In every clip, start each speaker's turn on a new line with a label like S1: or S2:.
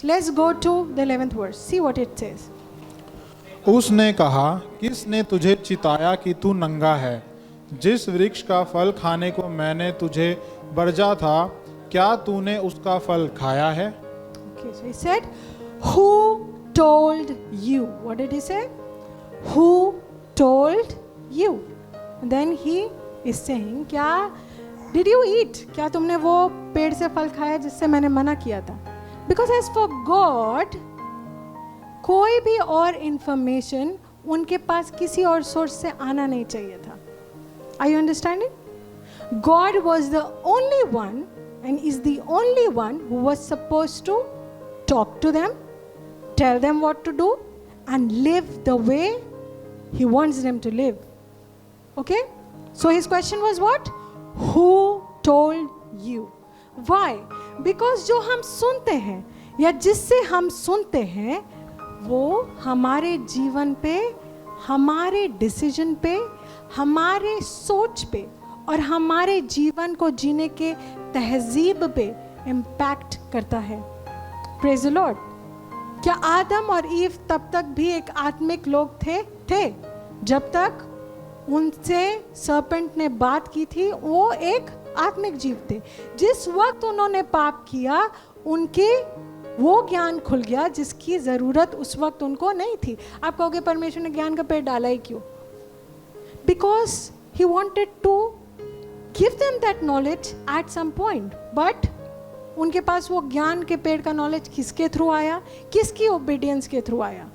S1: Let's go to the 11th verse. See what it says.
S2: उसने कहा, किसने तुझे चिताया कि तू नंगा है? जिस वृक्ष का फल खाने को मैंने तुझे बरजा था, क्या तूने उसका फल खाया है?
S1: Okay, so he said, who told you? What did he say? Who told you? And then he is saying, क्या did you eat? क्या तुमने वो पेड़ से फल खाया जिससे मैंने मना किया था? Because as for God, कोई भी और इंफॉर्मेशन उनके पास किसी और सोर्स से आना नहीं चाहिए था. Are you understanding? God was the only one and is the only one who was supposed to talk to them, tell them what to do, and live the way He wants them to live. Okay? So his question was what? Who told you? Why? Because जो हम सुनते हैं या जिससे हम सुनते हैं वो हमारे जीवन पे, हमारे डिसीजन पे, हमारे सोच पे और हमारे जीवन को जीने के तहजीब पे इम्पैक्ट करता है. Praise the Lord. क्या आदम और ईव तब तक भी एक आत्मिक लोग थे जब तक उनसे सर्पेंट ने बात की थी? वो एक आत्मिक जीव थे. जिस वक्त उन्होंने पाप किया उनके वो ज्ञान खुल गया जिसकी ज़रूरत उस वक्त उनको नहीं थी. आप कहोगे परमेश्वर ने ज्ञान का पेड़ डाला ही क्यों? Because he wanted to give them that knowledge at some point. But उनके पास वो ज्ञान के पेड़ का नॉलेज किसके थ्रू आया? किसकी ओबीडियंस के थ्रू आया?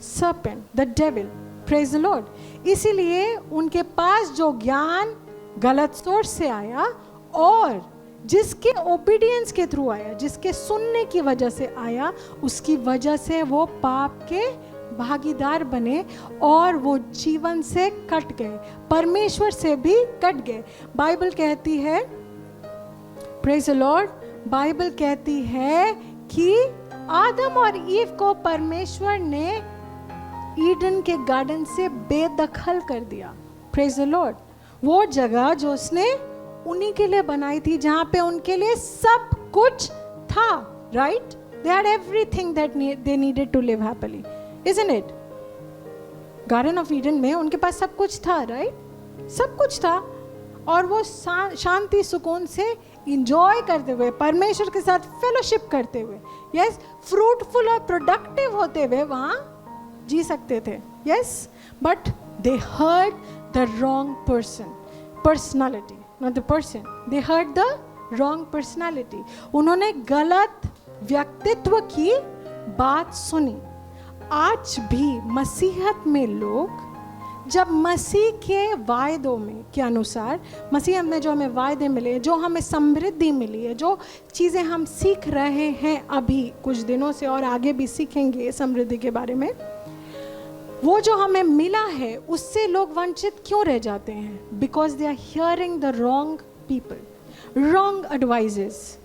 S1: Serpent, the devil. Praise the Lord. इसीलिए उनके पास जो ज्ञान गलत सोर्स से आया और जिसके ओबीडियंस के थ्रू आया, जिसके सुनने की वजह से आया, उसकी वजह से वो पाप के भागीदार बने और वो जीवन से कट गए, परमेश्वर से भी कट गए. बाइबल कहती है, प्रेज द लॉर्ड, बाइबल कहती है कि आदम और ईव को परमेश्वर ने ईडन के गार्डन से बेदखल कर दिया. Praise the Lord. वो जगह जो उसने उन्हीं के लिए बनाई थी, जहां पे उनके लिए सब कुछ था. Right? They had everything that they needed to live happily, isn't it? Garden of Eden में उनके पास सब कुछ था. राइट? सब कुछ था और वो शांति सुकून से इंजॉय करते हुए, परमेश्वर के साथ फेलोशिप करते हुए, यस, फ्रूटफुल और प्रोडक्टिव होते हुए वहां जी सकते थे. Yes, but they heard the wrong personality, not the person. They heard the wrong personality. उन्होंने गलत व्यक्तित्व की बात सुनी. आज भी मसीहत में लोग जब मसीह के वायदों में के अनुसार, मसीह में जो हमें वायदे मिले, जो हमें समृद्धि मिली है, जो चीज़ें हम सीख रहे हैं अभी कुछ दिनों से और आगे भी सीखेंगे समृद्धि के बारे में, वो जो हमें मिला है उससे लोग वंचित क्यों रह जाते हैं? Because they are hearing the wrong people, wrong advices.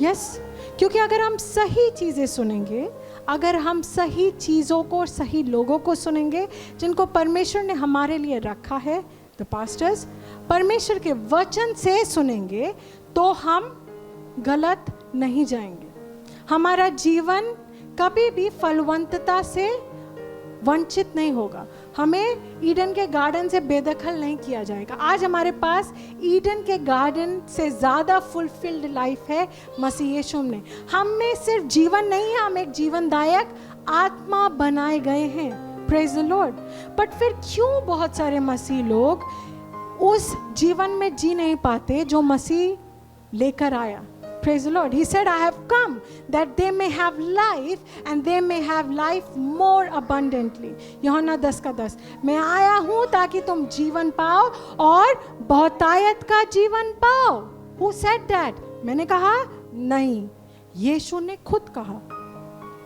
S1: Yes, क्योंकि अगर हम सही चीज़ें सुनेंगे, अगर हम सही चीज़ों को और सही लोगों को सुनेंगे जिनको परमेश्वर ने हमारे लिए रखा है, द पास्टर्स, परमेश्वर के वचन से सुनेंगे, तो हम गलत नहीं जाएंगे. हमारा जीवन कभी भी फलवंतता से वंचित नहीं होगा. हमें ईडन के गार्डन से बेदखल नहीं किया जाएगा. आज हमारे पास ईडन के गार्डन से ज़्यादा फुलफिल्ड लाइफ है मसीह यीशु में. हमें सिर्फ जीवन नहीं है, हम एक जीवनदायक आत्मा बनाए गए हैं. Praise the Lord. बट फिर क्यों बहुत सारे मसीह लोग उस जीवन में जी नहीं पाते जो मसीह लेकर आया? Praise the Lord. He said, I have come that they may have life and they may have life more abundantly. यूहन्ना 10:10. मैं आया हूँ ताकि तुम जीवन पाओ और बहुतायत का जीवन पाओ. Who said that? मैंने कहा? नहीं, यीशु ने खुद कहा.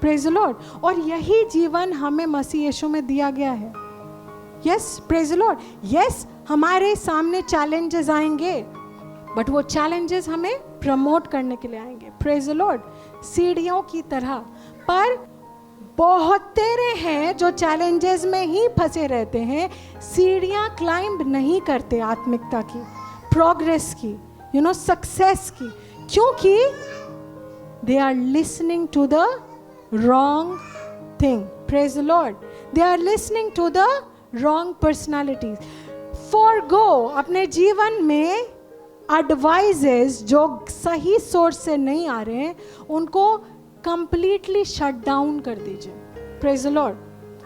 S1: Praise the Lord. और यही जीवन हमें मसीह यीशु में दिया गया है. Yes, praise the Lord. Yes, हमारे सामने चैलेंजेस आएंगे, बट वो चैलेंजेस हमें प्रमोट करने के लिए आएंगे. Praise the Lord. सीढ़ियों की तरह. पर बहुत तेरे हैं जो चैलेंजेस में ही फंसे रहते हैं, सीढ़ियाँ क्लाइंब नहीं करते आत्मिकता की, प्रोग्रेस की, सक्सेस की. क्योंकि they are listening to the wrong thing. Praise the Lord. They are listening to the wrong personalities. Forgo, अपने जीवन में एडवाइजेस जो सही सोर्स से नहीं आ रहे हैं उनको कंप्लीटली शट डाउन कर दीजिए. Praise the Lord.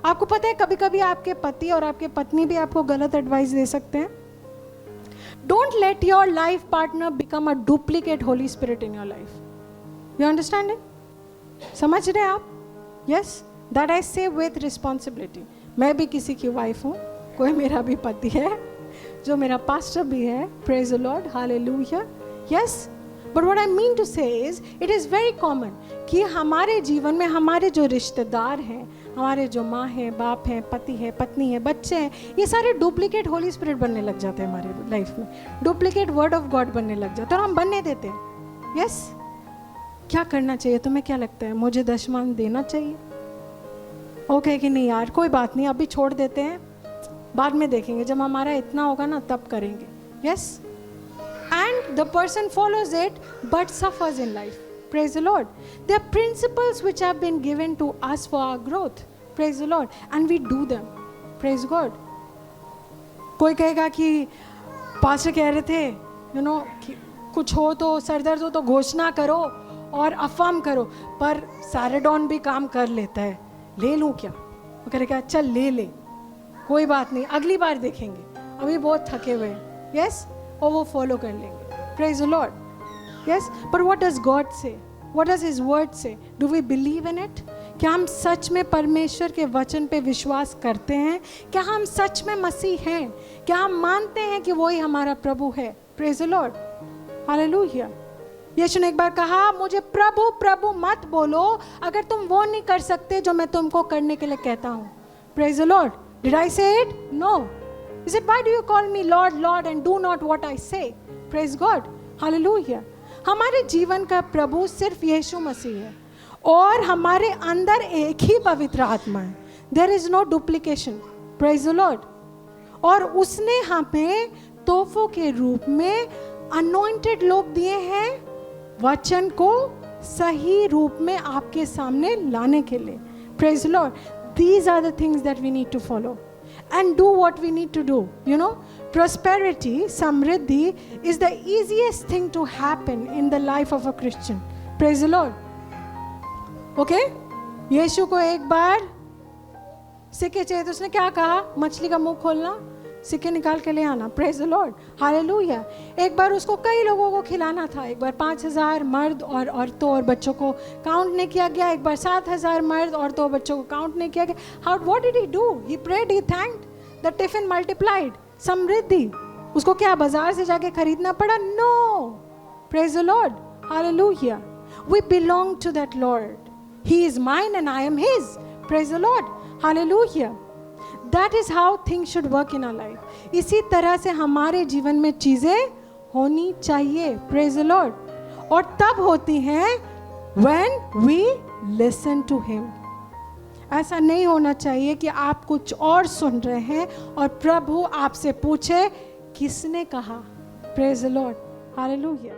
S1: आपको पता है कभी कभी आपके पति और आपके पत्नी भी आपको गलत एडवाइस दे सकते हैं. Don't let your life partner become a duplicate Holi spirit in your life. You understanding? समझ रहे हैं आप? यस, दैट आई से विथ रिस्पॉन्सिबिलिटी. मैं भी किसी की वाइफ हूँ, कोई मेरा भी पति है जो मेरा पास्टर भी है. Praise the lord. Hallelujah. Yes, but what I mean to say is it is very common कि हमारे जीवन में हमारे जो रिश्तेदार हैं, हमारे जो माँ है, बाप है, पति है, पत्नी है, बच्चे हैं, ये सारे डुप्लीकेट होली स्पिरिट बनने लग जाते हैं हमारे लाइफ में. डुप्लीकेट वर्ड ऑफ गॉड बनने लग जाते हैं और हम बनने देते हैं. यस, क्या करना चाहिए? तुम्हें क्या लगता है? मुझे दशमान देना चाहिए? ओके कि नहीं यार, कोई बात नहीं, अभी छोड़ देते हैं, बाद में देखेंगे, जब हमारा इतना होगा ना तब करेंगे. Yes, and the person follows it but suffers in life. Praise the Lord. There are principles which have been given to us for our growth. Praise the Lord. And we do them. Praise God. कोई कहेगा कि pastor कह रहे थे कुछ हो तो सरदर्द हो तो घोषणा करो और अफर्म करो, पर सैराडोन भी काम कर लेता है, ले लूँ क्या? वो कहेगा चल ले, कोई बात नहीं, अगली बार देखेंगे, अभी बहुत थके हुए हैं. यस, और वो फॉलो कर लेंगे. Praise the Lord. Yes, but what does God say? What does his word say? Do we believe in it? क्या हम सच में परमेश्वर के वचन पे विश्वास करते हैं? क्या हम सच में मसीह हैं? क्या हम मानते हैं कि वही हमारा प्रभु है? Praise the lord. हालेलुया. यीशु ने एक बार कहा, मुझे प्रभु प्रभु मत बोलो अगर तुम वो नहीं कर सकते जो मैं तुमको करने के लिए कहता हूँ. Praise the lord. Did I say it? No. He said, why do you call me Lord, Lord and do not what I say? Praise God. Hallelujah. हमारे जीवन का प्रभु सिर्फ यीशु मसीह है और हमारे अंदर एक ही पवित्र आत्मा है. There is no duplication. Praise the Lord. और उसने हमें तोहफों के रूप में anointed लोग दिए हैं वचन को सही रूप में आपके सामने लाने के लिए. Praise the Lord. These are the things that we need to follow. And do what we need to do. You know, prosperity, samriddhi is the easiest thing to happen in the life of a Christian. Praise the Lord. Okay? यीशु को एक बार सिक्के चाहिए तो उसने क्या कहा? मछली का मुंह खोलना, सिक्के निकाल के ले आना. Praise the lord. हालेलुया. एक बार उसको कई लोगों को खिलाना था. एक बार 5,000 मर्द और औरतों और बच्चों को काउंट नहीं किया गया. एक बार 7,000 मर्द औरतों और बच्चों को काउंट नहीं किया गया. How what did he do? He prayed, he thanked, the tiffin multiplied. समृद्धि. उसको क्या बाजार से जाके खरीदना पड़ा? No. Praise the lord. Hallelujah. We belong to that lord. He is mine and I am his. Praise the lord. Hallelujah. That is how things should work in our life. इसी तरह से हमारे जीवन में चीज़ें होनी चाहिए. Praise the Lord. और तब होती हैं when we listen to Him. ऐसा नहीं होना चाहिए कि आप कुछ और सुन रहे हैं और प्रभु आपसे पूछे किसने कहा. Praise the Lord. Hallelujah.